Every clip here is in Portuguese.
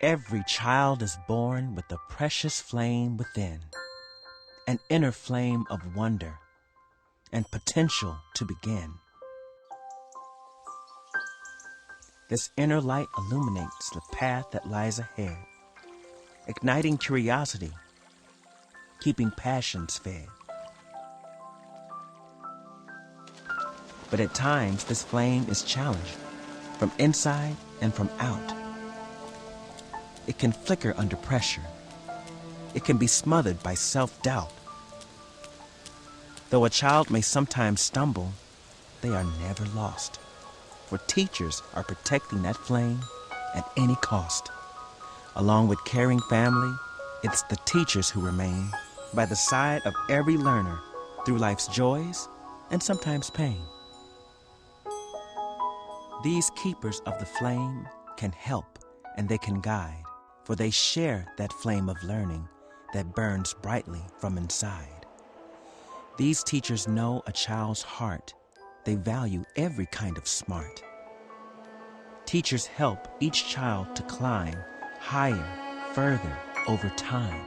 Every child is born with a precious flame within, an inner flame of wonder and potential to begin. This inner light illuminates the path that lies ahead, igniting curiosity, keeping passions fed. But at times, this flame is challenged from inside and from out. It can flicker under pressure. It can be smothered by self-doubt. Though a child may sometimes stumble, they are never lost, for teachers are protecting that flame at any cost. Along with caring family, it's the teachers who remain by the side of every learner through life's joys and sometimes pain. These keepers of the flame can help and they can guide, for they share that flame of learning that burns brightly from inside. These teachers know a child's heart. They value every kind of smart. Teachers help each child to climb higher, further over time,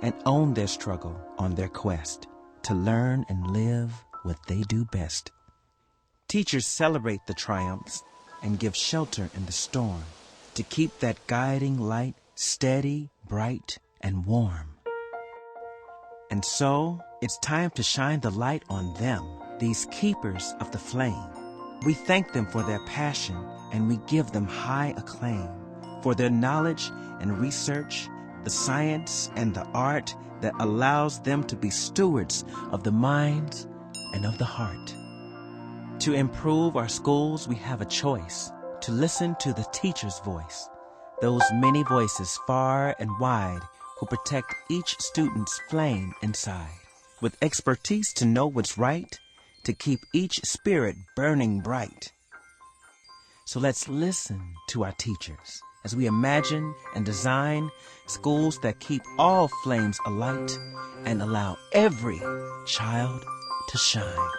and own their struggle on their quest to learn and live what they do best. Teachers celebrate the triumphs and give shelter in the storm to keep that guiding light steady, bright, and warm. And so, it's time to shine the light on them, these keepers of the flame. We thank them for their passion and we give them high acclaim for their knowledge and research, the science and the art that allows them to be stewards of the minds and of the heart. To improve our schools, we have a choice to listen to the teacher's voice, those many voices far and wide who protect each student's flame inside, with expertise to know what's right, to keep each spirit burning bright. So let's listen to our teachers as we imagine and design schools that keep all flames alight and allow every child to shine.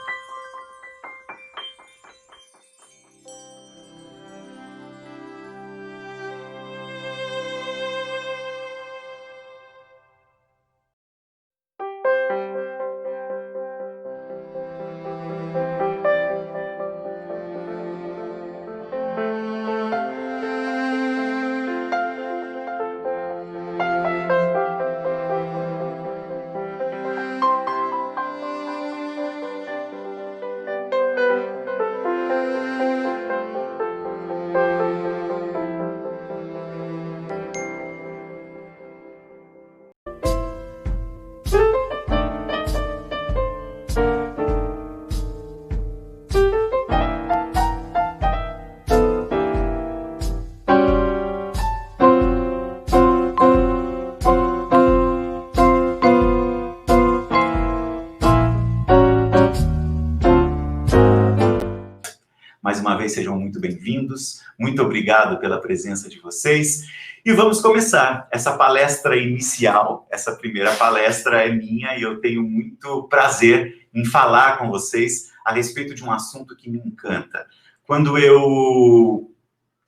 Mais uma vez, sejam muito bem-vindos. Muito obrigado pela presença de vocês. E vamos começar essa palestra inicial. Essa primeira palestra é minha e eu tenho muito prazer em falar com vocês a respeito de um assunto que me encanta. Quando eu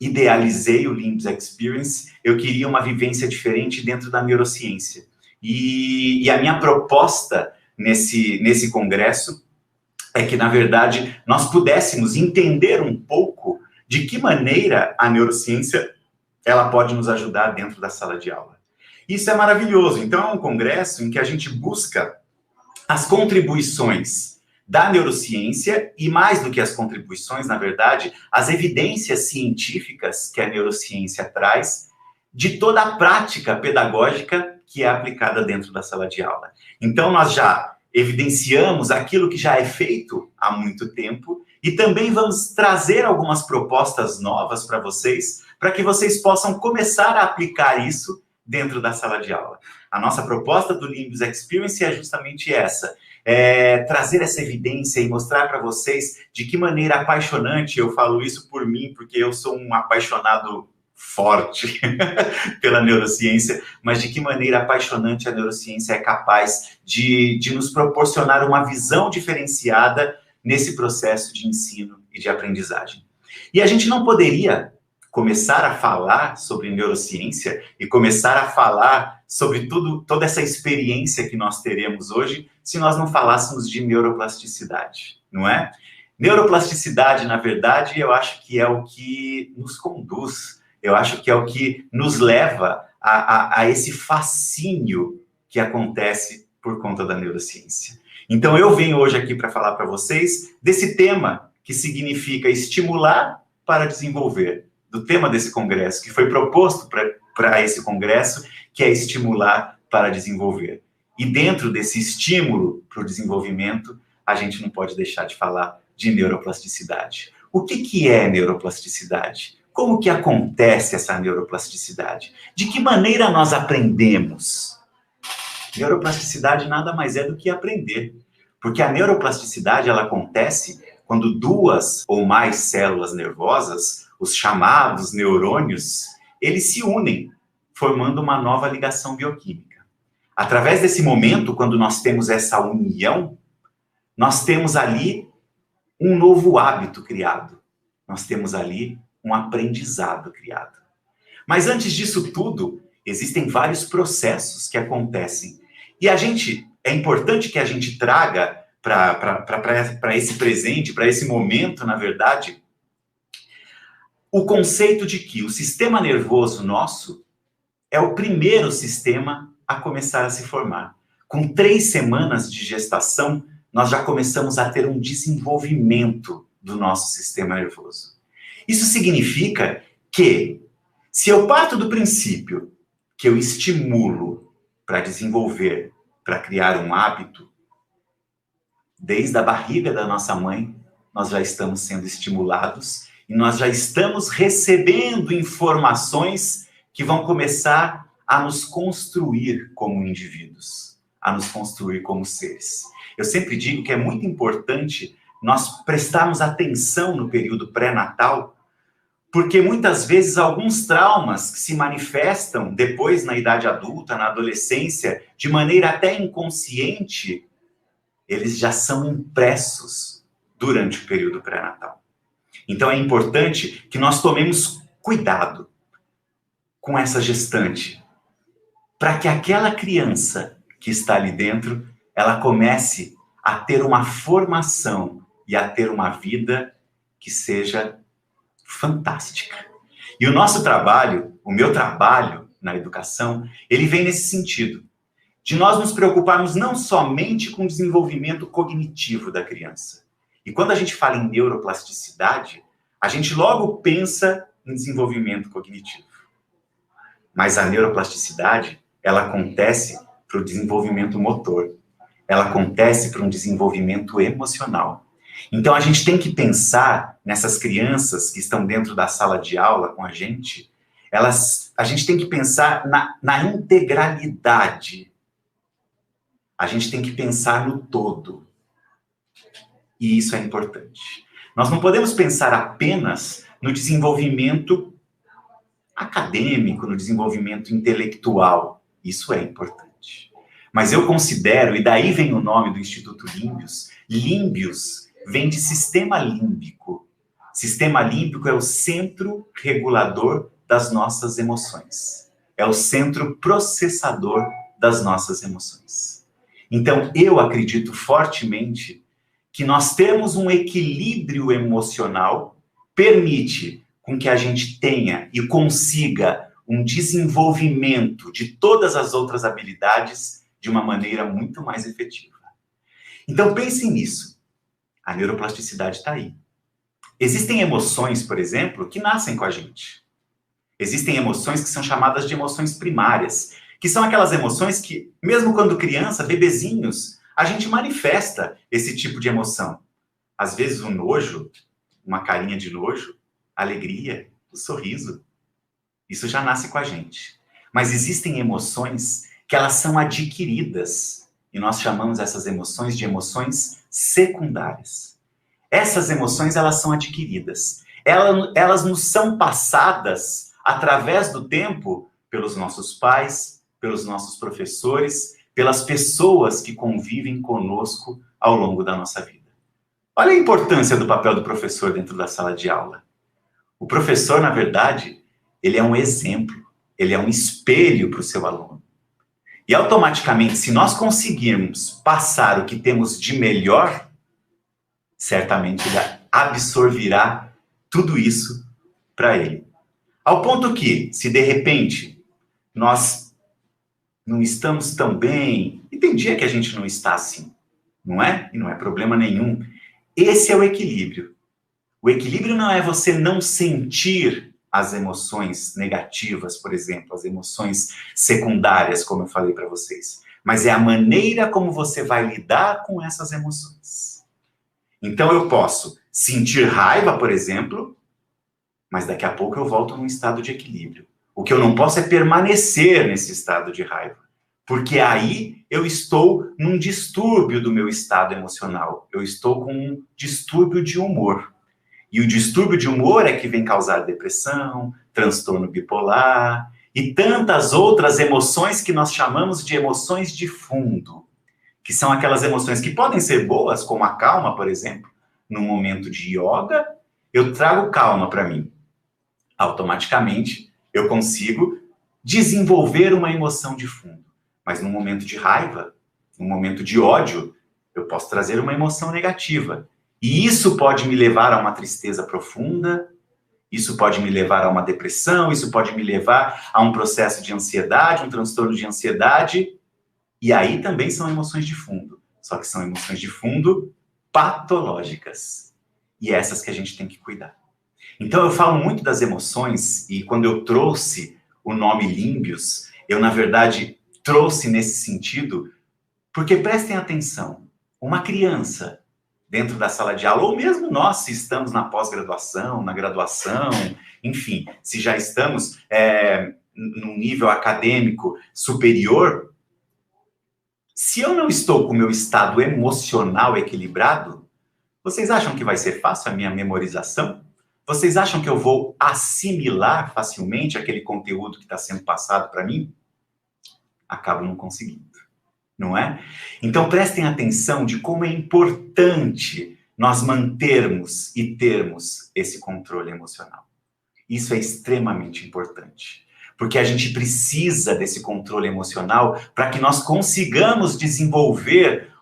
idealizei o Limbs Experience, eu queria uma vivência diferente dentro da neurociência. E a minha proposta nesse congresso é que, na verdade, nós pudéssemos entender um pouco de que maneira a neurociência ela pode nos ajudar dentro da sala de aula. Isso é maravilhoso. Então, é um congresso em que a gente busca as contribuições da neurociência e, mais do que as contribuições, na verdade, as evidências científicas que a neurociência traz de toda a prática pedagógica que é aplicada dentro da sala de aula. Então, nós já evidenciamos aquilo que já é feito há muito tempo e também vamos trazer algumas propostas novas para que vocês possam começar a aplicar isso dentro da sala de aula. A nossa proposta do Limbs Experience é justamente essa, trazer essa evidência e mostrar para vocês de que maneira apaixonante, eu falo isso por mim, porque eu sou um apaixonado forte pela neurociência, mas de que maneira apaixonante a neurociência é capaz de nos proporcionar uma visão diferenciada nesse processo de ensino e de aprendizagem. E a gente não poderia começar a falar sobre neurociência e começar a falar sobre toda essa experiência que nós teremos hoje se nós não falássemos de neuroplasticidade, não é? Neuroplasticidade, na verdade, eu acho que é o que nos conduz, eu acho que é o que nos leva a esse fascínio que acontece por conta da neurociência. Então, eu venho hoje aqui para falar para vocês desse tema que significa estimular para desenvolver, do tema desse congresso, que foi proposto para esse congresso, que é estimular para desenvolver. E dentro desse estímulo para o desenvolvimento, a gente não pode deixar de falar de neuroplasticidade. O que é neuroplasticidade? Como que acontece essa neuroplasticidade? De que maneira nós aprendemos? Neuroplasticidade nada mais é do que aprender. Porque a neuroplasticidade, ela acontece quando duas ou mais células nervosas, os chamados neurônios, eles se unem, formando uma nova ligação bioquímica. Através desse momento, quando nós temos essa união, nós temos ali um novo hábito criado. Nós temos ali um aprendizado criado. Mas antes disso tudo, existem vários processos que acontecem. E é importante que a gente traga para esse presente, para esse momento, na verdade, o conceito de que o sistema nervoso nosso é o primeiro sistema a começar a se formar. Com 3 semanas de gestação, nós já começamos a ter um desenvolvimento do nosso sistema nervoso. Isso significa que, se eu parto do princípio que eu estimulo para desenvolver, para criar um hábito, desde a barriga da nossa mãe, nós já estamos sendo estimulados e nós já estamos recebendo informações que vão começar a nos construir como indivíduos, a nos construir como seres. Eu sempre digo que é muito importante nós prestarmos atenção no período pré-natal, porque muitas vezes alguns traumas que se manifestam depois na idade adulta, na adolescência, de maneira até inconsciente, eles já são impressos durante o período pré-natal. Então é importante que nós tomemos cuidado com essa gestante, para que aquela criança que está ali dentro, ela comece a ter uma formação e a ter uma vida que seja fantástica. E o nosso trabalho, o meu trabalho na educação, ele vem nesse sentido, de nós nos preocuparmos não somente com o desenvolvimento cognitivo da criança. E quando a gente fala em neuroplasticidade, a gente logo pensa em desenvolvimento cognitivo. Mas a neuroplasticidade, ela acontece para o desenvolvimento motor. Ela acontece para um desenvolvimento emocional. Então, a gente tem que pensar nessas crianças que estão dentro da sala de aula com a gente, a gente tem que pensar na integralidade. A gente tem que pensar no todo. E isso é importante. Nós não podemos pensar apenas no desenvolvimento acadêmico, no desenvolvimento intelectual. Isso é importante. Mas eu considero, e daí vem o nome do Instituto Límbios, Límbios vem de sistema límbico. Sistema límbico é o centro regulador das nossas emoções. É o centro processador das nossas emoções. Então, eu acredito fortemente que nós termos um equilíbrio emocional permite com que a gente tenha e consiga um desenvolvimento de todas as outras habilidades de uma maneira muito mais efetiva. Então, pensem nisso. A neuroplasticidade está aí. Existem emoções, por exemplo, que nascem com a gente. Existem emoções que são chamadas de emoções primárias, que são aquelas emoções que, mesmo quando criança, bebezinhos, a gente manifesta esse tipo de emoção. Às vezes o nojo, uma carinha de nojo, a alegria, o sorriso. Isso já nasce com a gente. Mas existem emoções que elas são adquiridas. E nós chamamos essas emoções de emoções secundárias. Essas emoções, elas são adquiridas. Elas nos são passadas através do tempo pelos nossos pais, pelos nossos professores, pelas pessoas que convivem conosco ao longo da nossa vida. Olha a importância do papel do professor dentro da sala de aula. O professor, na verdade, ele é um exemplo, ele é um espelho para o seu aluno. E automaticamente, se nós conseguirmos passar o que temos de melhor, certamente ele absorverá tudo isso para ele. Ao ponto que, se de repente nós não estamos tão bem, e tem dia que a gente não está assim, não é? E não é problema nenhum. Esse é o equilíbrio. O equilíbrio não é você não sentir as emoções negativas, por exemplo, as emoções secundárias, como eu falei para vocês, mas é a maneira como você vai lidar com essas emoções. Então eu posso sentir raiva, por exemplo, mas daqui a pouco eu volto num estado de equilíbrio. O que eu não posso é permanecer nesse estado de raiva, porque aí eu estou num distúrbio do meu estado emocional, eu estou com um distúrbio de humor. E o distúrbio de humor é que vem causar depressão, transtorno bipolar e tantas outras emoções que nós chamamos de emoções de fundo, que são aquelas emoções que podem ser boas, como a calma, por exemplo. Num momento de yoga, eu trago calma para mim. Automaticamente, eu consigo desenvolver uma emoção de fundo. Mas num momento de raiva, num momento de ódio, eu posso trazer uma emoção negativa. E isso pode me levar a uma tristeza profunda, isso pode me levar a uma depressão, isso pode me levar a um processo de ansiedade, um transtorno de ansiedade. E aí também são emoções de fundo. Só que são emoções de fundo patológicas. E essas que a gente tem que cuidar. Então eu falo muito das emoções, e quando eu trouxe o nome Límbios, eu na verdade trouxe nesse sentido, porque prestem atenção, uma criança dentro da sala de aula, ou mesmo nós, se estamos na pós-graduação, na graduação, enfim, se já estamos num nível acadêmico superior, se eu não estou com o meu estado emocional equilibrado, vocês acham que vai ser fácil a minha memorização? Vocês acham que eu vou assimilar facilmente aquele conteúdo que está sendo passado para mim? Acabo não conseguindo, não é? Então prestem atenção de como é importante nós mantermos e termos esse controle emocional. Isso é extremamente importante, porque a gente precisa desse controle emocional para que nós consigamos desenvolver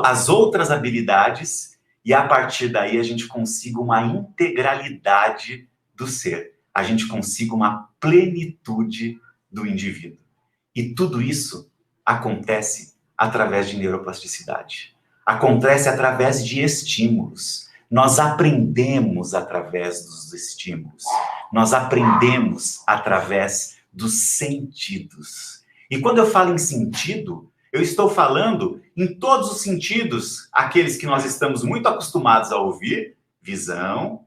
as outras habilidades e a partir daí a gente consiga uma integralidade do ser, a gente consiga uma plenitude do indivíduo. E tudo isso acontece através de neuroplasticidade. Acontece através de estímulos. Nós aprendemos através dos estímulos. Nós aprendemos através dos sentidos. E quando eu falo em sentido, eu estou falando em todos os sentidos, aqueles que nós estamos muito acostumados a ouvir: visão,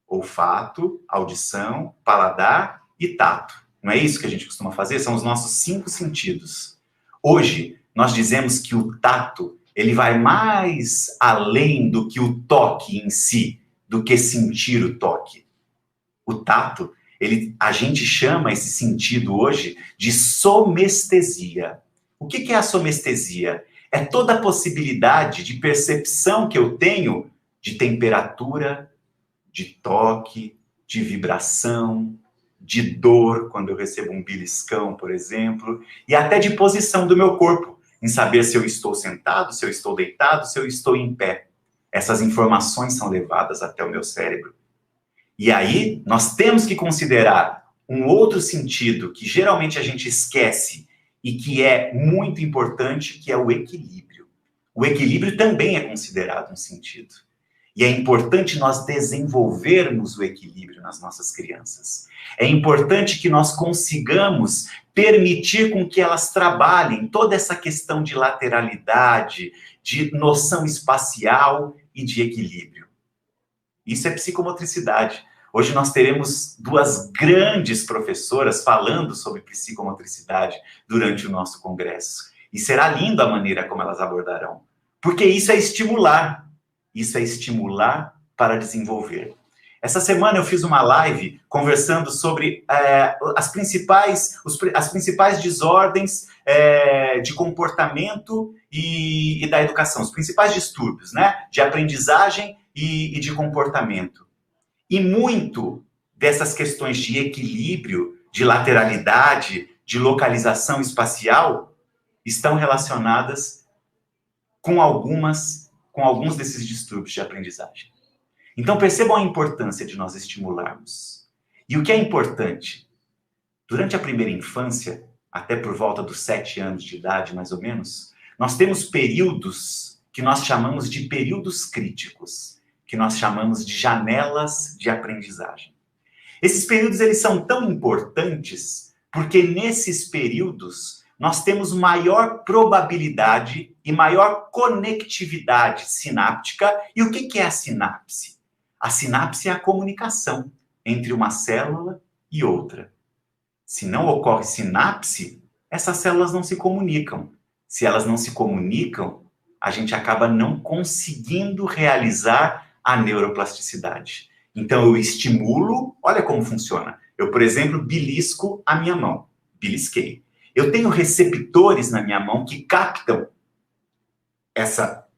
olfato, audição, paladar e tato. Não é isso que a gente costuma fazer? São os nossos 5 sentidos. Hoje, nós dizemos que o tato, ele vai mais além do que o toque em si, do que sentir o toque. O tato, a gente chama esse sentido hoje de somestesia. O que é a somestesia? É toda a possibilidade de percepção que eu tenho de temperatura, de toque, de vibração, de dor, quando eu recebo um beliscão, por exemplo, e até de posição do meu corpo, em saber se eu estou sentado, se eu estou deitado, se eu estou em pé. Essas informações são levadas até o meu cérebro. E aí, nós temos que considerar um outro sentido que geralmente a gente esquece e que é muito importante, que é o equilíbrio. O equilíbrio também é considerado um sentido. E é importante nós desenvolvermos o equilíbrio nas nossas crianças. É importante que nós consigamos permitir com que elas trabalhem toda essa questão de lateralidade, de noção espacial e de equilíbrio. Isso é psicomotricidade. Hoje nós teremos 2 grandes professoras falando sobre psicomotricidade durante o nosso congresso. E será linda a maneira como elas abordarão. Porque isso é estimular. Isso é estimular para desenvolver. Essa semana eu fiz uma live conversando sobre as principais desordens de comportamento e da educação, os principais distúrbios, né, de aprendizagem e de comportamento. E muito dessas questões de equilíbrio, de lateralidade, de localização espacial, estão relacionadas com alguns desses distúrbios de aprendizagem. Então, percebam a importância de nós estimularmos. E o que é importante? Durante a primeira infância, até por volta dos 7 anos de idade, mais ou menos, nós temos períodos que nós chamamos de períodos críticos, que nós chamamos de janelas de aprendizagem. Esses períodos, eles são tão importantes porque nesses períodos nós temos maior probabilidade e maior conectividade sináptica. E o que é a sinapse? A sinapse é a comunicação entre uma célula e outra. Se não ocorre sinapse, essas células não se comunicam. Se elas não se comunicam, a gente acaba não conseguindo realizar a neuroplasticidade. Então, eu estimulo, olha como funciona. Eu, por exemplo, belisco a minha mão. Belisquei. Eu tenho receptores na minha mão que captam essa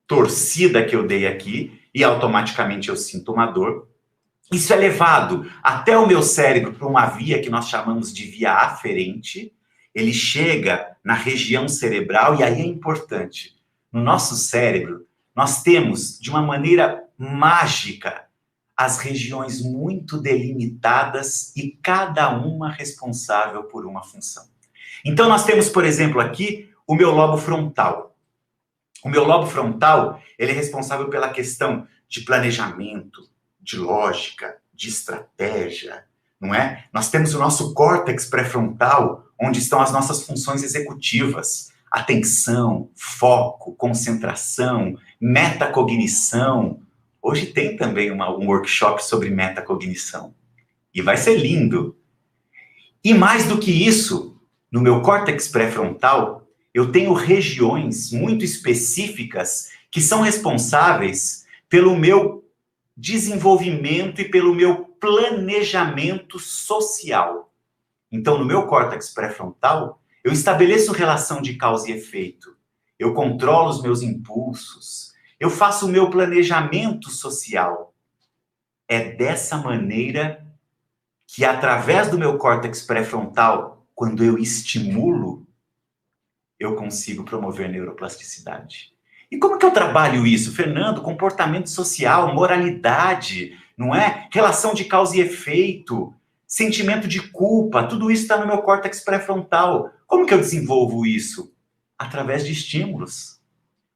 torcida que eu dei aqui e automaticamente eu sinto uma dor. Isso é levado até o meu cérebro por uma via que nós chamamos de via aferente. Ele chega na região cerebral e aí é importante. No nosso cérebro, nós temos, de uma maneira mágica, as regiões muito delimitadas e cada uma responsável por uma função. Então, nós temos, por exemplo, aqui o meu lobo frontal. O meu lobo frontal, ele é responsável pela questão de planejamento, de lógica, de estratégia, não é? Nós temos o nosso córtex pré-frontal, onde estão as nossas funções executivas, atenção, foco, concentração, metacognição. Hoje tem também um workshop sobre metacognição. E vai ser lindo. E mais do que isso, no meu córtex pré-frontal, eu tenho regiões muito específicas que são responsáveis pelo meu desenvolvimento e pelo meu planejamento social. Então, no meu córtex pré-frontal, eu estabeleço relação de causa e efeito. Eu controlo os meus impulsos. Eu faço o meu planejamento social. É dessa maneira que, através do meu córtex pré-frontal, quando eu estimulo, eu consigo promover neuroplasticidade. E como que eu trabalho isso, Fernando? Comportamento social, moralidade, não é? Relação de causa e efeito, sentimento de culpa, tudo isso está no meu córtex pré-frontal. Como que eu desenvolvo isso? Através de estímulos,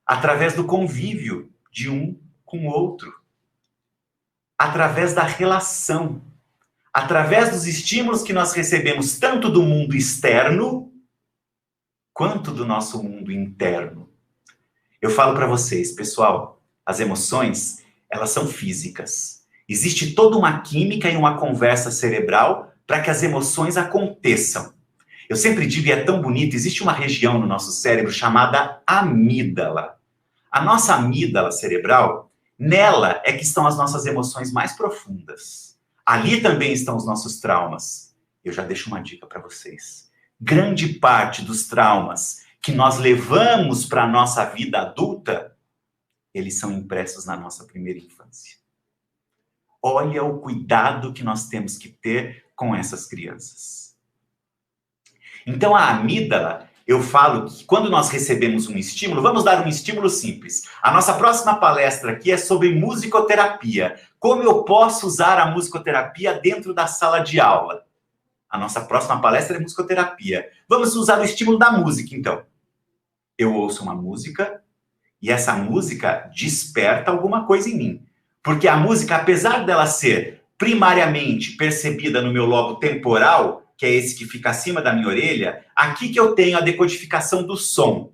através do convívio de um com o outro, através da relação, através dos estímulos que nós recebemos tanto do mundo externo quanto do nosso mundo interno. Eu falo para vocês, pessoal, as emoções, elas são físicas. Existe toda uma química e uma conversa cerebral para que as emoções aconteçam. Eu sempre digo, e é tão bonito, existe uma região no nosso cérebro chamada amígdala. A nossa amígdala cerebral, nela é que estão as nossas emoções mais profundas. Ali também estão os nossos traumas. Eu já deixo uma dica para vocês. Grande parte dos traumas que nós levamos para a nossa vida adulta, eles são impressos na nossa primeira infância. Olha o cuidado que nós temos que ter com essas crianças. Então, a amígdala, eu falo que quando nós recebemos um estímulo, vamos dar um estímulo simples. A nossa próxima palestra aqui é sobre musicoterapia. Como eu posso usar a musicoterapia dentro da sala de aula? A nossa próxima palestra é musicoterapia. Vamos usar o estímulo da música, então. Eu ouço uma música e essa música desperta alguma coisa em mim. Porque a música, apesar dela ser primariamente percebida no meu lobo temporal, que é esse que fica acima da minha orelha, aqui que eu tenho a decodificação do som.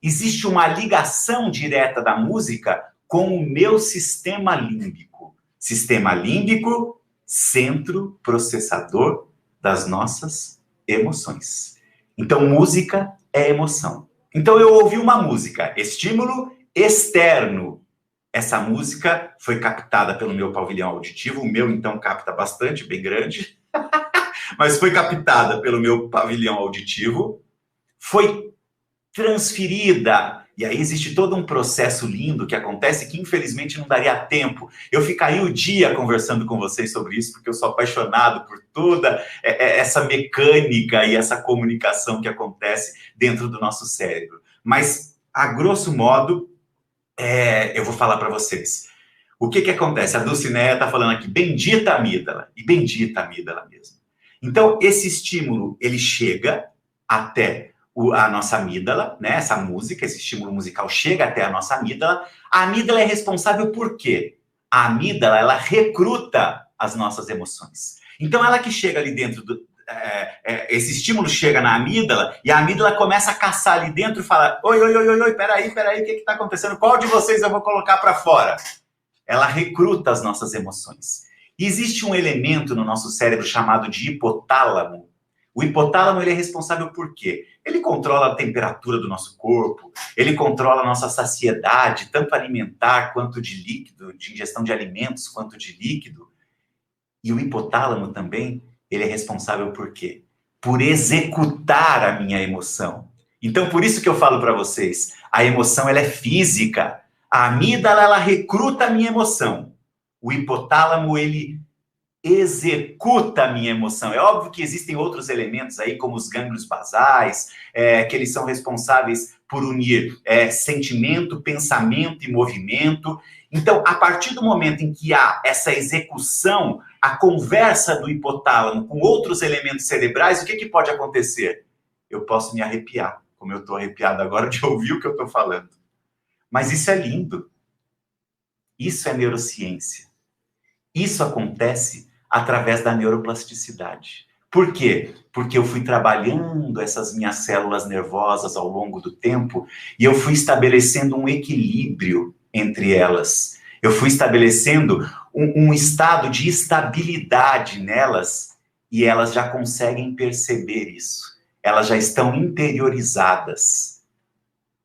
Existe uma ligação direta da música com o meu sistema límbico. Sistema límbico, centro processador das nossas emoções. Então, música é emoção. Então, eu ouvi uma música, estímulo externo. Essa música foi captada pelo meu pavilhão auditivo, o meu, então, capta bastante, bem grande, mas foi captada pelo meu pavilhão auditivo, foi transferida E aí existe todo um processo lindo que acontece que, infelizmente, não daria tempo. Eu ficaria o dia conversando com vocês sobre isso, porque eu sou apaixonado por toda essa mecânica e essa comunicação que acontece dentro do nosso cérebro. Mas, a grosso modo, eu vou falar para vocês. O que acontece? A Dulcineia está falando aqui, bendita amígdala, e bendita amígdala mesmo. Então, esse estímulo, ele chega até a nossa amígdala, né? Essa música, esse estímulo musical chega até a nossa amígdala. A amígdala é responsável por quê? A amígdala, ela recruta as nossas emoções. Então, ela que chega ali dentro esse estímulo chega na amígdala e a amígdala começa a caçar ali dentro e fala, oi, peraí, o que está acontecendo? Qual de vocês eu vou colocar para fora? Ela recruta as nossas emoções. E existe um elemento no nosso cérebro chamado de hipotálamo. O hipotálamo, ele é responsável por quê? Ele controla a temperatura do nosso corpo, ele controla a nossa saciedade, tanto alimentar quanto de líquido, de ingestão de alimentos quanto de líquido. E o hipotálamo também, ele é responsável por quê? Por executar a minha emoção. Então, por isso que eu falo para vocês, a emoção, ela é física. A amígdala, ela recruta a minha emoção. O hipotálamo, ele executa a minha emoção. É óbvio que existem outros elementos aí, como os gânglios basais, que eles são responsáveis por unir sentimento, pensamento e movimento. Então, a partir do momento em que há essa execução, a conversa do hipotálamo com outros elementos cerebrais, o que pode acontecer? Eu posso me arrepiar, como eu estou arrepiado agora de ouvir o que eu estou falando. Mas isso é lindo. Isso é neurociência. Isso acontece através da neuroplasticidade. Por quê? Porque eu fui trabalhando essas minhas células nervosas ao longo do tempo e eu fui estabelecendo um equilíbrio entre elas. Eu fui estabelecendo um estado de estabilidade nelas e elas já conseguem perceber isso. Elas já estão interiorizadas.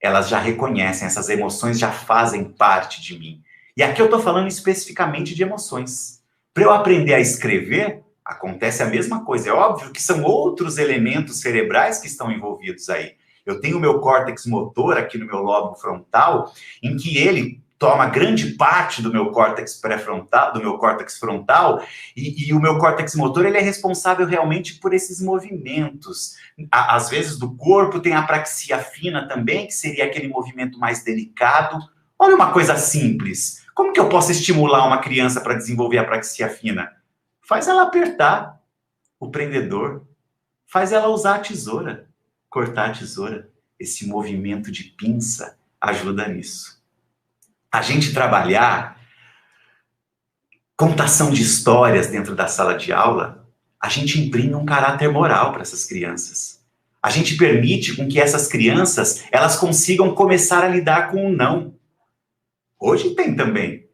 Elas já reconhecem, essas emoções já fazem parte de mim. E aqui eu estou falando especificamente de emoções. Para eu aprender a escrever, acontece a mesma coisa. É óbvio que são outros elementos cerebrais que estão envolvidos aí. Eu tenho o meu córtex motor aqui no meu lobo frontal, em que ele toma grande parte do meu córtex pré-frontal, do meu córtex frontal, e o meu córtex motor, ele é responsável realmente por esses movimentos. Às vezes do corpo tem a apraxia fina também, que seria aquele movimento mais delicado. Olha uma coisa simples. Como que eu posso estimular uma criança para desenvolver a apraxia fina? Faz ela apertar o prendedor. Faz ela usar a tesoura, cortar a tesoura. Esse movimento de pinça ajuda nisso. A gente trabalhar contação de histórias dentro da sala de aula, a gente imprime um caráter moral para essas crianças. A gente permite com que essas crianças, elas consigam começar a lidar com o não. Hoje tem também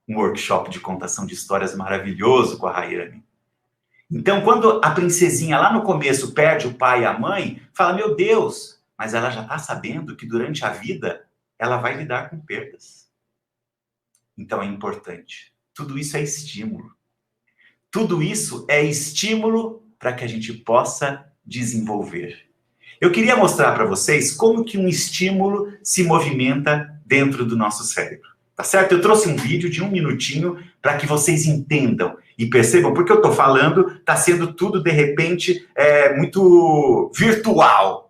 um workshop de contação de histórias maravilhoso com a Rayane. Então, quando a princesinha lá no começo perde o pai e a mãe, fala, meu Deus, mas ela já está sabendo que durante a vida ela vai lidar com perdas. Então é importante. Tudo isso é estímulo. Tudo isso é estímulo para que a gente possa desenvolver. Eu queria mostrar para vocês como que um estímulo se movimenta dentro do nosso cérebro, tá certo? Eu trouxe um vídeo de 1 minutinho para que vocês entendam e percebam, porque eu estou falando, está sendo tudo, de repente, muito virtual.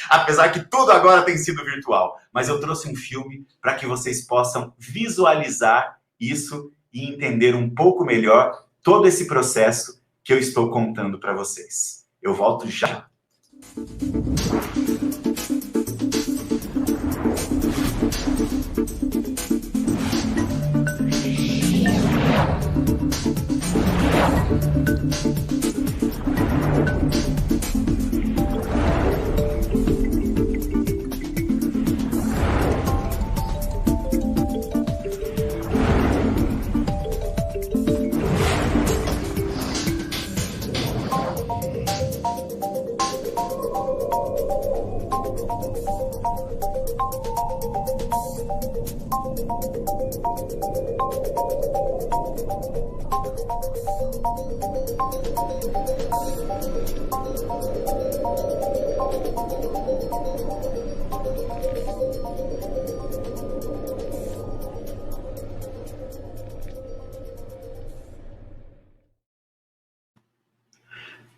Apesar que tudo agora tem sido virtual. Mas eu trouxe um filme para que vocês possam visualizar isso e entender um pouco melhor todo esse processo que eu estou contando para vocês. Eu volto já.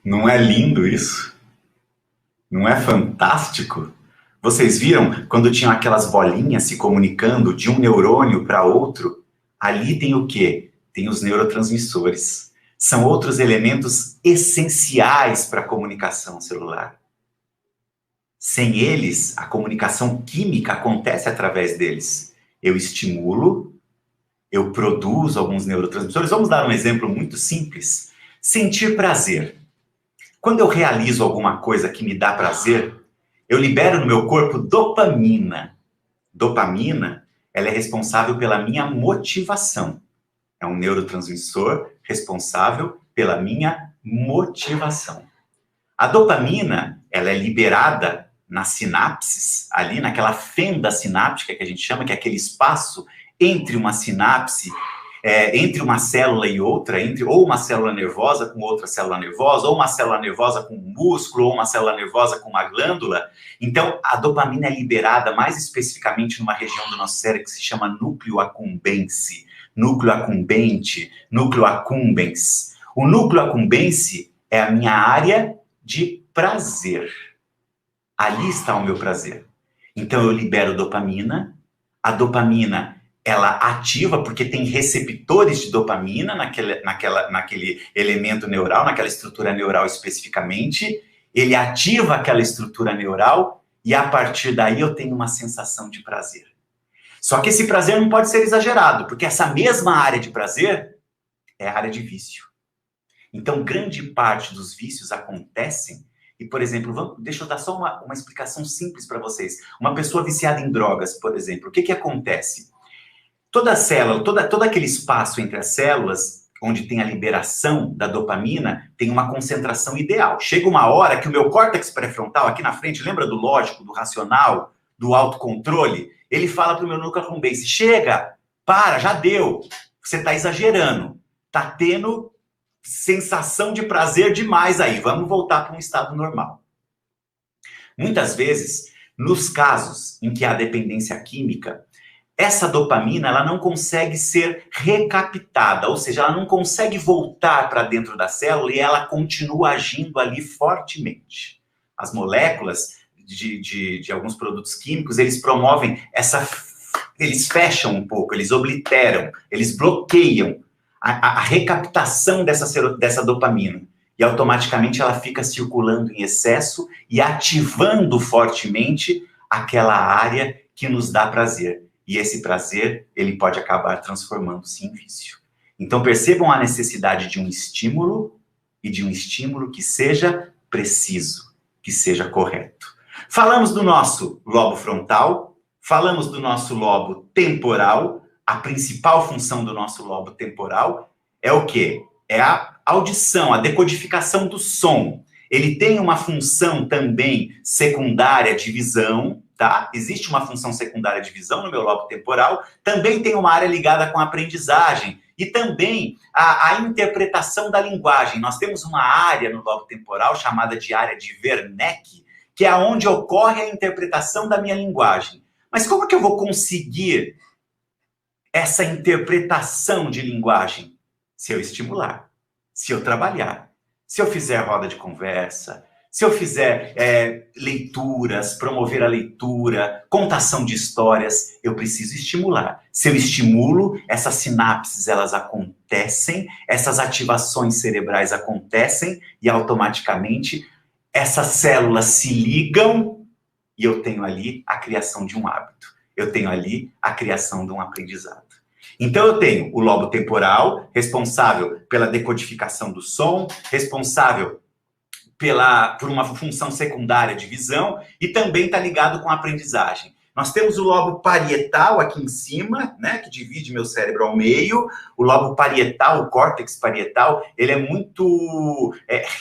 Não é lindo isso? Não é fantástico? Vocês viram quando tinham aquelas bolinhas se comunicando de um neurônio para outro? Ali tem o quê? Tem os neurotransmissores. São outros elementos essenciais para a comunicação celular. Sem eles, a comunicação química acontece através deles. Eu estimulo, eu produzo alguns neurotransmissores. Vamos dar um exemplo muito simples. Sentir prazer. Quando eu realizo alguma coisa que me dá prazer, eu libero no meu corpo dopamina. Dopamina, ela é responsável pela minha motivação. É um neurotransmissor responsável pela minha motivação. A dopamina, ela é liberada nas sinapses, ali naquela fenda sináptica que a gente chama, que é aquele espaço entre uma sinapse, entre uma célula e outra, ou uma célula nervosa com outra célula nervosa, ou uma célula nervosa com um músculo, ou uma célula nervosa com uma glândula. Então, a dopamina é liberada mais especificamente numa região do nosso cérebro que se chama núcleo accumbens. Núcleo accumbente, núcleo accumbens. O núcleo accumbens é a minha área de prazer. Ali está o meu prazer. Então, eu libero dopamina. A dopamina, ela ativa, porque tem receptores de dopamina naquele elemento neural, naquela estrutura neural especificamente. Ele ativa aquela estrutura neural e, a partir daí, eu tenho uma sensação de prazer. Só que esse prazer não pode ser exagerado, porque essa mesma área de prazer é a área de vício. Então, grande parte dos vícios acontecem, e, por exemplo, deixa eu dar só uma explicação simples para vocês. Uma pessoa viciada em drogas, por exemplo, o que acontece? Toda célula, todo aquele espaço entre as células, onde tem a liberação da dopamina, tem uma concentração ideal. Chega uma hora que o meu córtex pré-frontal, aqui na frente, lembra do lógico, do racional, do autocontrole? Ele fala para o meu núcleo accumbens, chega, para, já deu, você está exagerando, está tendo sensação de prazer demais aí, vamos voltar para um estado normal. Muitas vezes, nos casos em que há dependência química, essa dopamina ela não consegue ser recaptada, ou seja, ela não consegue voltar para dentro da célula e ela continua agindo ali fortemente. As moléculas de alguns produtos químicos, eles promovem eles fecham um pouco, eles obliteram, eles bloqueiam a recaptação dessa dopamina. E automaticamente ela fica circulando em excesso e ativando fortemente aquela área que nos dá prazer. E esse prazer, ele pode acabar transformando-se em vício. Então percebam a necessidade de um estímulo e de um estímulo que seja preciso, que seja correto. Falamos do nosso lobo frontal, falamos do nosso lobo temporal. A principal função do nosso lobo temporal é o quê? É a audição, a decodificação do som. Ele tem uma função também secundária de visão, tá? Existe uma função secundária de visão no meu lobo temporal. Também tem uma área ligada com a aprendizagem e também a interpretação da linguagem. Nós temos uma área no lobo temporal chamada de área de Wernicke, que é onde ocorre a interpretação da minha linguagem. Mas como que eu vou conseguir essa interpretação de linguagem? Se eu estimular, se eu trabalhar, se eu fizer roda de conversa, se eu fizer leituras, promover a leitura, contação de histórias, eu preciso estimular. Se eu estimulo, essas sinapses, elas acontecem, essas ativações cerebrais acontecem e automaticamente essas células se ligam e eu tenho ali a criação de um hábito. Eu tenho ali a criação de um aprendizado. Então eu tenho o lobo temporal, responsável pela decodificação do som, responsável por uma função secundária de visão e também está ligado com a aprendizagem. Nós temos o lobo parietal aqui em cima, né, que divide meu cérebro ao meio. O lobo parietal, o córtex parietal, ele é muito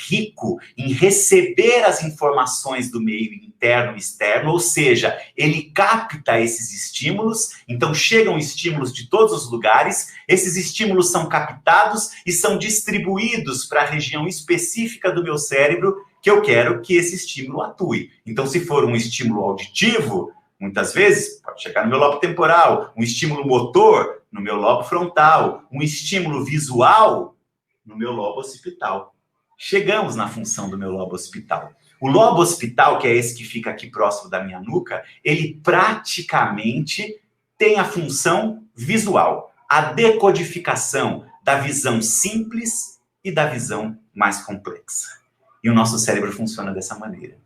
rico em receber as informações do meio interno e externo, ou seja, ele capta esses estímulos, então chegam estímulos de todos os lugares, esses estímulos são captados e são distribuídos para a região específica do meu cérebro que eu quero que esse estímulo atue. Então, se for um estímulo auditivo, muitas vezes pode chegar no meu lobo temporal, um estímulo motor no meu lobo frontal, um estímulo visual no meu lobo occipital. chegamos na função do meu lobo occipital. O lobo occipital, que é esse que fica aqui próximo da minha nuca, ele praticamente tem a função visual, a decodificação da visão simples e da visão mais complexa. E o nosso cérebro funciona dessa maneira.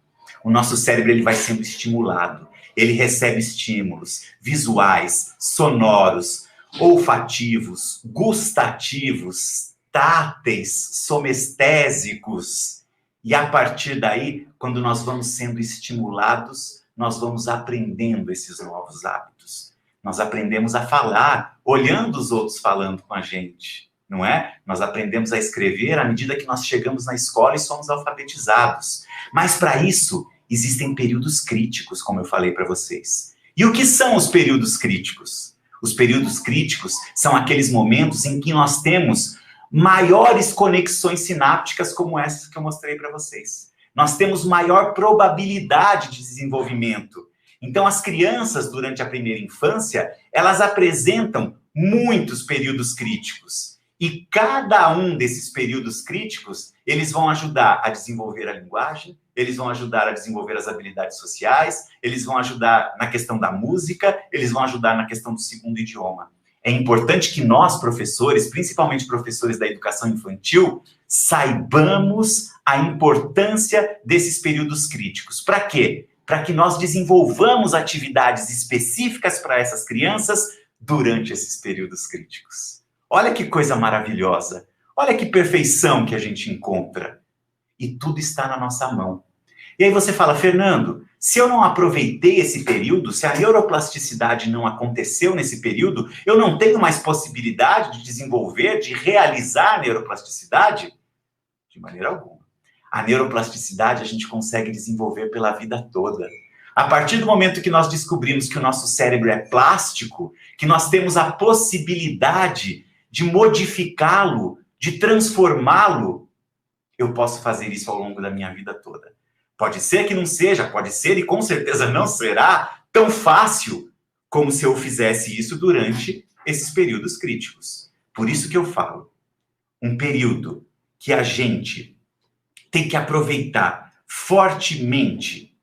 O nosso cérebro ele vai sendo estimulado, ele recebe estímulos visuais, sonoros, olfativos, gustativos, táteis, somestésicos. E a partir daí, quando nós vamos sendo estimulados, nós vamos aprendendo esses novos hábitos. Nós aprendemos a falar, olhando os outros falando com a gente, não é? Nós aprendemos a escrever à medida que nós chegamos na escola e somos alfabetizados. Mas para isso, existem períodos críticos, como eu falei para vocês. E o que são os períodos críticos? Os períodos críticos são aqueles momentos em que nós temos maiores conexões sinápticas como essas que eu mostrei para vocês. Nós temos maior probabilidade de desenvolvimento. Então, as crianças, durante a primeira infância, elas apresentam muitos períodos críticos. E cada um desses períodos críticos, eles vão ajudar a desenvolver a linguagem, eles vão ajudar a desenvolver as habilidades sociais, eles vão ajudar na questão da música, eles vão ajudar na questão do segundo idioma. É importante que nós, professores, principalmente professores da educação infantil, saibamos a importância desses períodos críticos. Para quê? Para que nós desenvolvamos atividades específicas para essas crianças durante esses períodos críticos. Olha que coisa maravilhosa. Olha que perfeição que a gente encontra. E tudo está na nossa mão. E aí você fala, Fernando, se eu não aproveitei esse período, se a neuroplasticidade não aconteceu nesse período, eu não tenho mais possibilidade de desenvolver, de realizar a neuroplasticidade? De maneira alguma. A neuroplasticidade a gente consegue desenvolver pela vida toda. A partir do momento que nós descobrimos que o nosso cérebro é plástico, que nós temos a possibilidade de modificá-lo, de transformá-lo, eu posso fazer isso ao longo da minha vida toda. Pode ser que não seja, pode ser e com certeza não será tão fácil como se eu fizesse isso durante esses períodos críticos. Por isso que eu falo, um período que a gente tem que aproveitar fortemente,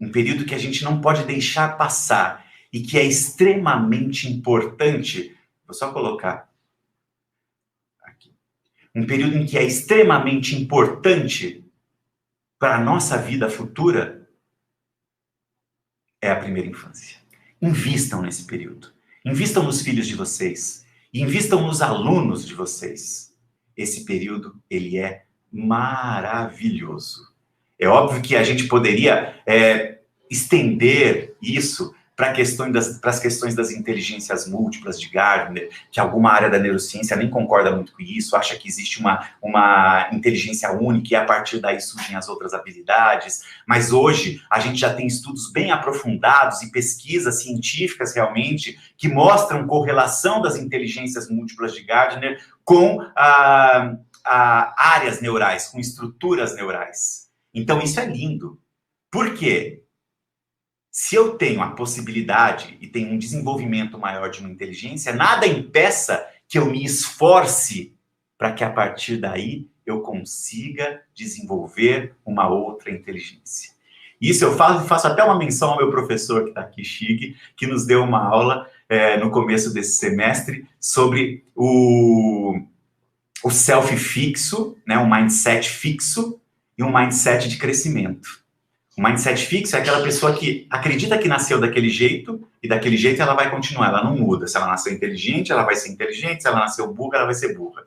um período que a gente não pode deixar passar e que é extremamente importante, vou só colocar aqui, um período em que é extremamente importante para a nossa vida futura, é a primeira infância. Invistam nesse período. Invistam nos filhos de vocês. Invistam nos alunos de vocês. Esse período, ele é maravilhoso. É óbvio que a gente poderia estender isso para as questões das inteligências múltiplas de Gardner, que alguma área da neurociência nem concorda muito com isso, acha que existe uma inteligência única e a partir daí surgem as outras habilidades. Mas hoje a gente já tem estudos bem aprofundados e pesquisas científicas realmente que mostram correlação das inteligências múltiplas de Gardner com áreas neurais, com estruturas neurais. Então isso é lindo. Por quê? Se eu tenho a possibilidade e tenho um desenvolvimento maior de uma inteligência, nada impeça que eu me esforce para que a partir daí eu consiga desenvolver uma outra inteligência. Isso eu faço até uma menção ao meu professor que está aqui, Chig, que nos deu uma aula no começo desse semestre sobre o self fixo, né, um mindset fixo e um mindset de crescimento. O mindset fixo é aquela pessoa que acredita que nasceu daquele jeito e daquele jeito ela vai continuar, ela não muda. Se ela nasceu inteligente, ela vai ser inteligente. Se ela nasceu burra, ela vai ser burra.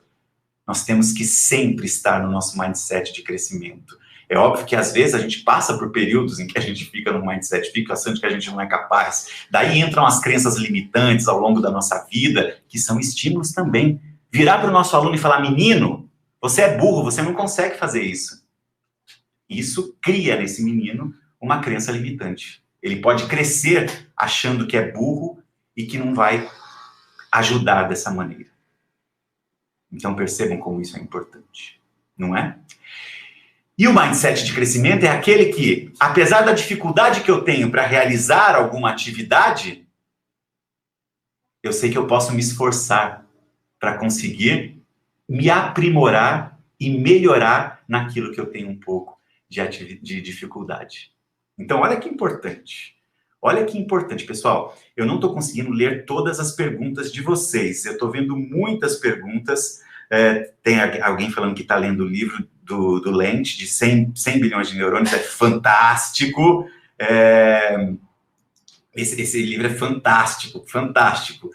Nós temos que sempre estar no nosso mindset de crescimento. É óbvio que às vezes a gente passa por períodos em que a gente fica no mindset fixo, achando que a gente não é capaz. Daí entram as crenças limitantes ao longo da nossa vida, que são estímulos também. Virar para o nosso aluno e falar, menino, você é burro, você não consegue fazer isso. Isso cria nesse menino uma crença limitante. Ele pode crescer achando que é burro e que não vai ajudar dessa maneira. Então percebam como isso é importante, não é? E o mindset de crescimento é aquele que, apesar da dificuldade que eu tenho para realizar alguma atividade, eu sei que eu posso me esforçar para conseguir me aprimorar e melhorar naquilo que eu tenho um pouco de dificuldade. Então, olha que importante. Olha que importante, pessoal. Eu não estou conseguindo ler todas as perguntas de vocês. Eu estou vendo muitas perguntas. Tem alguém falando que está lendo o livro do Lent, de 100 bilhões de neurônios. É fantástico. Esse livro é fantástico, fantástico.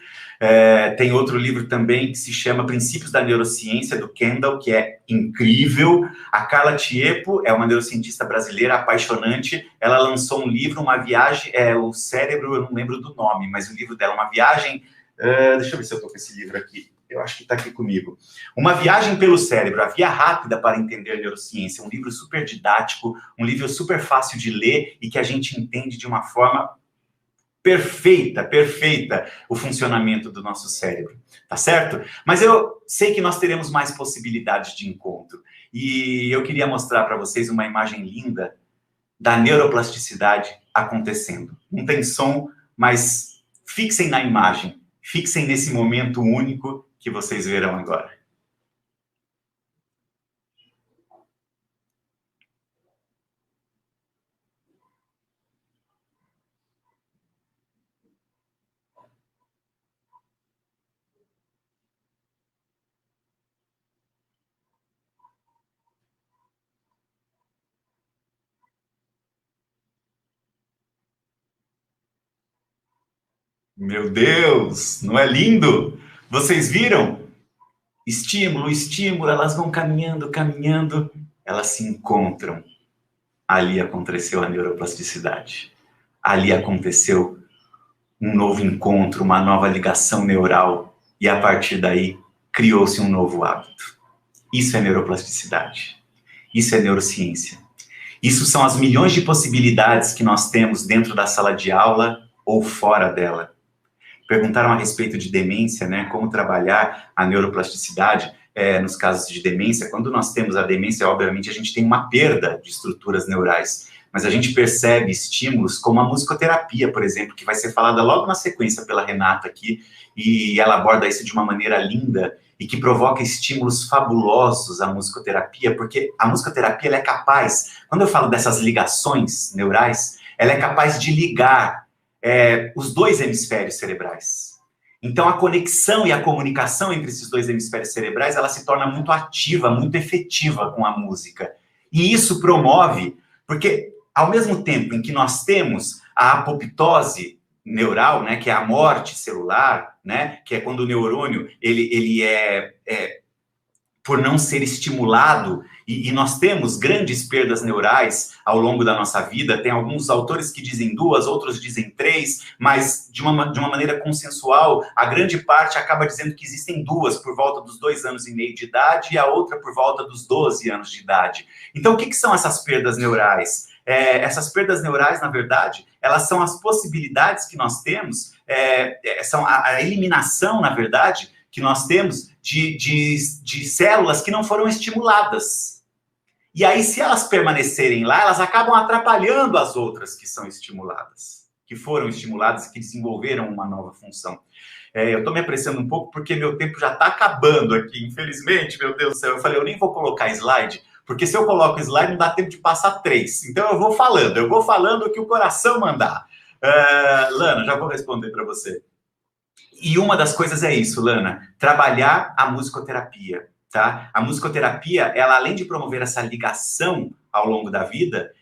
Tem outro livro também que se chama Princípios da Neurociência, do Kendall, que é incrível. A Carla Tiepo é uma neurocientista brasileira apaixonante. Ela lançou um livro, uma viagem, o cérebro, eu não lembro do nome, mas o livro dela, uma viagem... deixa eu ver se eu estou com esse livro aqui. Eu acho que está aqui comigo. Uma Viagem pelo Cérebro, a Via Rápida para Entender a Neurociência. Um livro super didático, um livro super fácil de ler e que a gente entende de uma forma perfeita o funcionamento do nosso cérebro, tá certo? Mas eu sei que nós teremos mais possibilidades de encontro. E eu queria mostrar para vocês uma imagem linda da neuroplasticidade acontecendo. Não tem som, mas fixem na imagem, fixem nesse momento único que vocês verão agora. Meu Deus, não é lindo? Vocês viram? Estímulo, estímulo, elas vão caminhando, elas se encontram. Ali aconteceu a neuroplasticidade. Ali aconteceu um novo encontro, uma nova ligação neural, e a partir daí criou-se um novo hábito. Isso é neuroplasticidade. Isso é neurociência. Isso são as milhões de possibilidades que nós temos dentro da sala de aula ou fora dela. Perguntaram a respeito de demência, né? Como trabalhar a neuroplasticidade nos casos de demência. Quando nós temos a demência, obviamente, a gente tem uma perda de estruturas neurais, mas a gente percebe estímulos como a musicoterapia, por exemplo, que vai ser falada logo na sequência pela Renata aqui, e ela aborda isso de uma maneira linda e que provoca estímulos fabulosos à musicoterapia, porque a musicoterapia ela é capaz, quando eu falo dessas ligações neurais, ela é capaz de ligar os dois hemisférios cerebrais. Então, a conexão e a comunicação entre esses dois hemisférios cerebrais, ela se torna muito ativa, muito efetiva com a música. E isso promove, porque ao mesmo tempo em que nós temos a apoptose neural, né, que é a morte celular, né, que é quando o neurônio ele por não ser estimulado, e nós temos grandes perdas neurais ao longo da nossa vida. Tem alguns autores que dizem 2, outros dizem 3, mas de uma maneira consensual, a grande parte acaba dizendo que existem 2 por volta dos 2 anos e meio de idade e a outra por volta dos 12 anos de idade. Então, o que são essas perdas neurais? Essas perdas neurais, na verdade, elas são as possibilidades que nós temos, são a eliminação, na verdade, que nós temos de células que não foram estimuladas. E aí, se elas permanecerem lá, elas acabam atrapalhando as outras que são estimuladas, que foram estimuladas e que desenvolveram uma nova função. Eu estou me apressando um pouco porque meu tempo já está acabando aqui, infelizmente, meu Deus do céu. Eu falei, eu nem vou colocar slide, porque se eu coloco slide não dá tempo de passar 3. Então eu vou falando o que o coração mandar. Lana, já vou responder para você. E uma das coisas é isso, Lana, trabalhar a musicoterapia, tá? A musicoterapia, ela além de promover essa ligação ao longo da vida,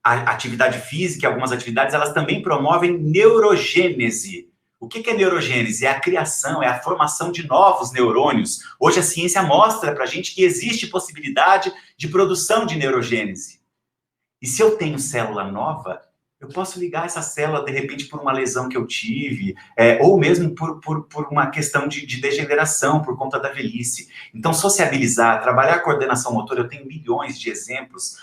a atividade física e algumas atividades, elas também promovem neurogênese. O que é neurogênese? É a criação, é a formação de novos neurônios. Hoje a ciência mostra pra gente que existe possibilidade de produção de neurogênese. E se eu tenho célula nova, eu posso ligar essa célula, de repente, por uma lesão que eu tive, ou mesmo por uma questão de degeneração, por conta da velhice. Então, sociabilizar, trabalhar a coordenação motora, eu tenho milhões de exemplos.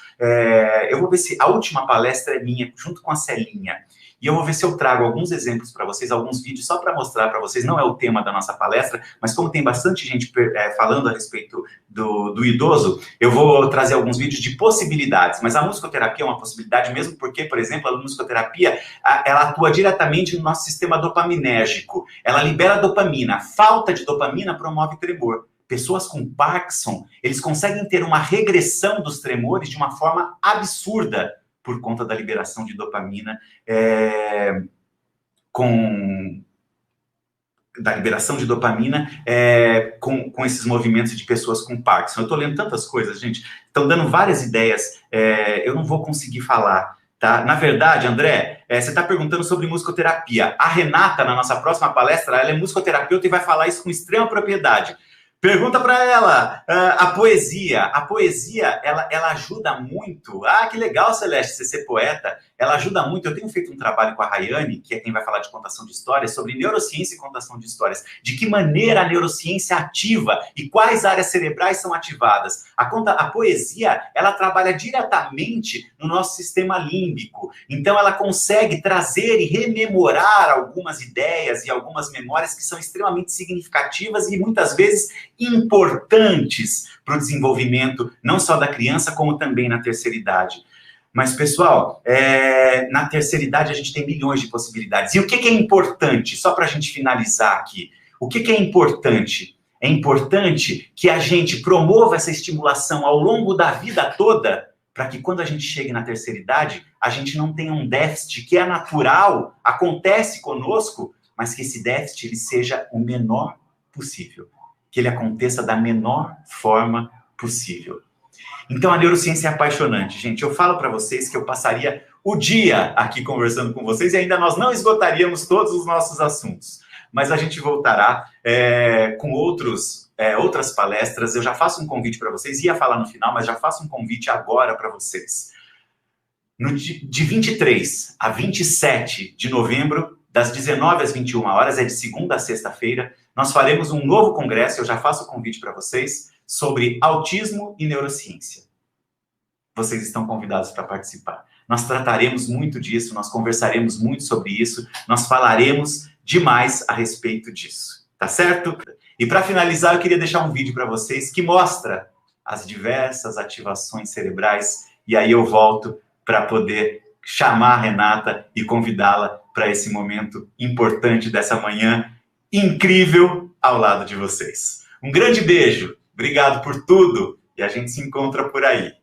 Eu vou ver se a última palestra é minha, junto com a Celinha. E eu vou ver se eu trago alguns exemplos para vocês, alguns vídeos, só para mostrar para vocês. Não é o tema da nossa palestra, mas como tem bastante gente falando a respeito do idoso, eu vou trazer alguns vídeos de possibilidades. Mas a musicoterapia é uma possibilidade mesmo porque, por exemplo, a musicoterapia, ela atua diretamente no nosso sistema dopaminérgico. Ela libera dopamina. Falta de dopamina promove tremor. pessoas com Parkinson, eles conseguem ter uma regressão dos tremores de uma forma absurda por conta da liberação de dopamina, com esses movimentos de pessoas com Parkinson. Eu estou lendo tantas coisas, gente, estão dando várias ideias, eu não vou conseguir falar, tá? Na verdade, André, você está perguntando sobre musicoterapia. A Renata, na nossa próxima palestra, ela é musicoterapeuta e vai falar isso com extrema propriedade. Pergunta para ela, a poesia, ela ajuda muito. Ah, que legal, Celeste, você ser poeta. Ela ajuda muito. Eu tenho feito um trabalho com a Rayane, que é quem vai falar de contação de histórias, sobre neurociência e contação de histórias. De que maneira a neurociência ativa e quais áreas cerebrais são ativadas. A poesia, ela trabalha diretamente no nosso sistema límbico. Então, ela consegue trazer e rememorar algumas ideias e algumas memórias que são extremamente significativas e muitas vezes importantes para o desenvolvimento, não só da criança, como também na terceira idade. Mas, pessoal, na terceira idade a gente tem milhões de possibilidades. E o que é importante? Só para a gente finalizar aqui. O que é importante? É importante que a gente promova essa estimulação ao longo da vida toda, para que quando a gente chegue na terceira idade, a gente não tenha um déficit que é natural, acontece conosco, mas que esse déficit ele seja o menor possível. Que ele aconteça da menor forma possível. Então, a neurociência é apaixonante, gente. Eu falo para vocês que eu passaria o dia aqui conversando com vocês e ainda nós não esgotaríamos todos os nossos assuntos. Mas a gente voltará com outras palestras. Eu já faço um convite para vocês. Ia falar no final, mas já faço um convite agora para vocês. De 23 a 27 de novembro, das 19 às 21 horas, é de segunda a sexta-feira, nós faremos um novo congresso, eu já faço o convite para vocês, sobre autismo e neurociência. Vocês estão convidados para participar. Nós trataremos muito disso, nós conversaremos muito sobre isso, nós falaremos demais a respeito disso, tá certo? E para finalizar, eu queria deixar um vídeo para vocês que mostra as diversas ativações cerebrais, e aí eu volto para poder chamar a Renata e convidá-la para esse momento importante dessa manhã incrível ao lado de vocês. Um grande beijo, obrigado por tudo e a gente se encontra por aí.